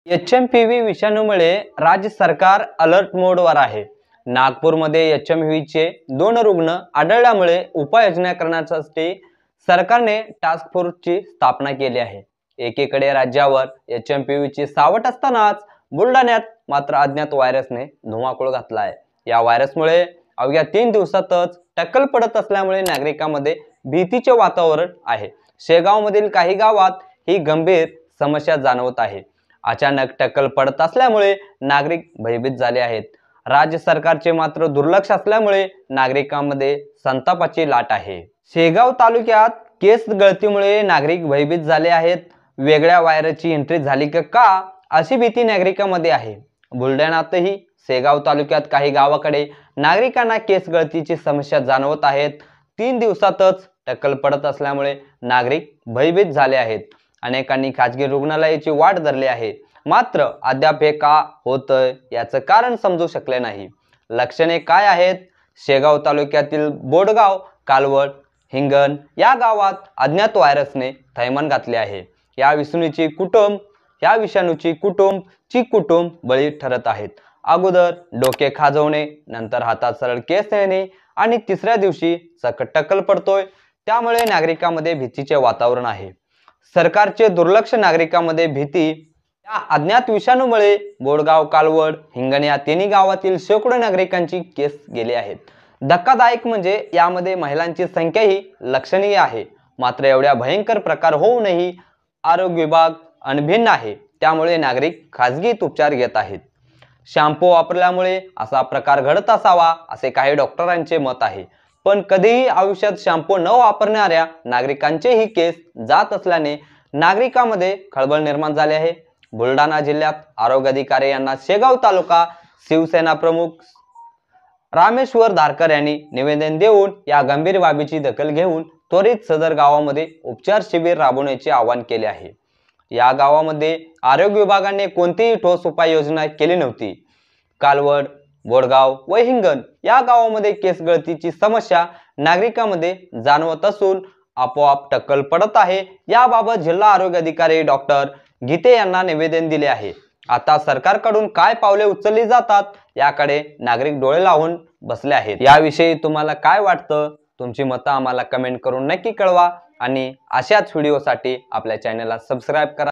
HMPV विषाणूमुळे राज्य सरकार अलर्ट मोडवर आहे। नागपूरमध्ये एचएमव्हीचे 2 रुग्ण आढळल्यामुळे उपाययोजना करण्यासाठी सरकारने टास्क फोर्सची स्थापना केली आहे। एकीकडे राज्यावर एचएमपीव्हीची सावट असतानाच बुलढाण्यात मात्र अज्ञात व्हायरसने धुमाकूळ घातला आहे। या व्हायरसमुळे अवघ्या 3 दिवसातच टक्कल पडत असल्यामुळे नागरिकांमध्ये भीतीचे वातावरण आहे। शेगावमधील काही गावात ही गंभीर समस्या जाणवत आहे। अचानक टक्कल पडत असल्यामुळे नागरिक भयभीत झाले आहेत। राज्य सरकारचे मात्र दुर्लक्ष असल्यामुळे नागरिकांमध्ये संतापाची लाट आहे। शेगाव तालुक्यात केस गळतीमुळे नागरिक भयभीत झाले आहेत। वेगळ्या व्हायरसची एंट्री झाली का अशी भीती नागरिकांमध्ये आहे। बुलढाण्यातही शेगाव तालुक्यात काही गावाकडे नागरिकांना केस गळतीची समस्या जाणवत आहेत। 3 दिवसातच टक्कल पडत असल्यामुळे नागरिक भयभीत झाले आहेत। अनेकांनी खासगी रुग्णालयाची वाट धरली आहे, मात्र अद्याप हे का होतंय याचं कारण समजू शकले नाही। लक्षणे काय आहेत? शेगाव तालुक्यातील बोडगाव, कालवड, हिंगण या गावात अज्ञात व्हायरसने थैमान घातले आहे। या विषाणूची कुटुंब बळी ठरत आहेत। अगोदर डोके खाजवणे, नंतर हातात सरळ केस येणे आणि तिसऱ्या दिवशी सकट टक्कल पडतोय। त्यामुळे नागरिकांमध्ये भीतीचे वातावरण आहे। सरकारचे दुर्लक्ष, नागरिकांमध्ये भीती। या अज्ञात विषाणूमुळे बोडगाव, कालवड, हिंगण या तिन्ही गावातील शेकडो नागरिकांची केस गेली आहेत। धक्कादायक म्हणजे यामध्ये महिलांची संख्याही लक्षणीय आहे। मात्र एवढ्या भयंकर प्रकार होऊनही आरोग्य विभाग अनभिन्न आहे, त्यामुळे नागरिक खासगीत उपचार घेत आहेत। शॅम्पू वापरल्यामुळे असा प्रकार घडत असावा असे काही डॉक्टरांचे मत आहे, पण कधीही आयुष्यात शॅम्पू न वापरणाऱ्या नागरिकांचेही केस जात असल्याने नागरिकांमध्ये खळबळ निर्माण झाली आहे। बुलढाणा जिल्ह्यात आरोग्य अधिकारी यांना शेगाव तालुका शिवसेना प्रमुख रामेश्वर धारकर यांनी निवेदन देऊन या गंभीर बाबीची दखल घेऊन त्वरित सदर गावामध्ये उपचार शिबिर राबवण्याचे आवाहन केले आहे। या गावामध्ये आरोग्य विभागाने कोणतीही ठोस उपाययोजना केली नव्हती। कालवड, बोडगाव व हिंगण या गावामध्ये केस गळतीची समस्या नागरिकांमध्ये जाणवत असून आपोआप टक्कल पडत आहे। याबाबत जिल्हा आरोग्य अधिकारी डॉक्टर गीते यांना निवेदन दिले आहे। आता सरकारकडून काय पावले उचलली जातात याकडे नागरिक डोळे लावून बसले आहेत। याविषयी तुम्हाला काय वाटतं? तुमची मतं आम्हाला कमेंट करून नक्की कळवा आणि अशाच व्हिडिओसाठी आपल्या चॅनलला सबस्क्राइब करा।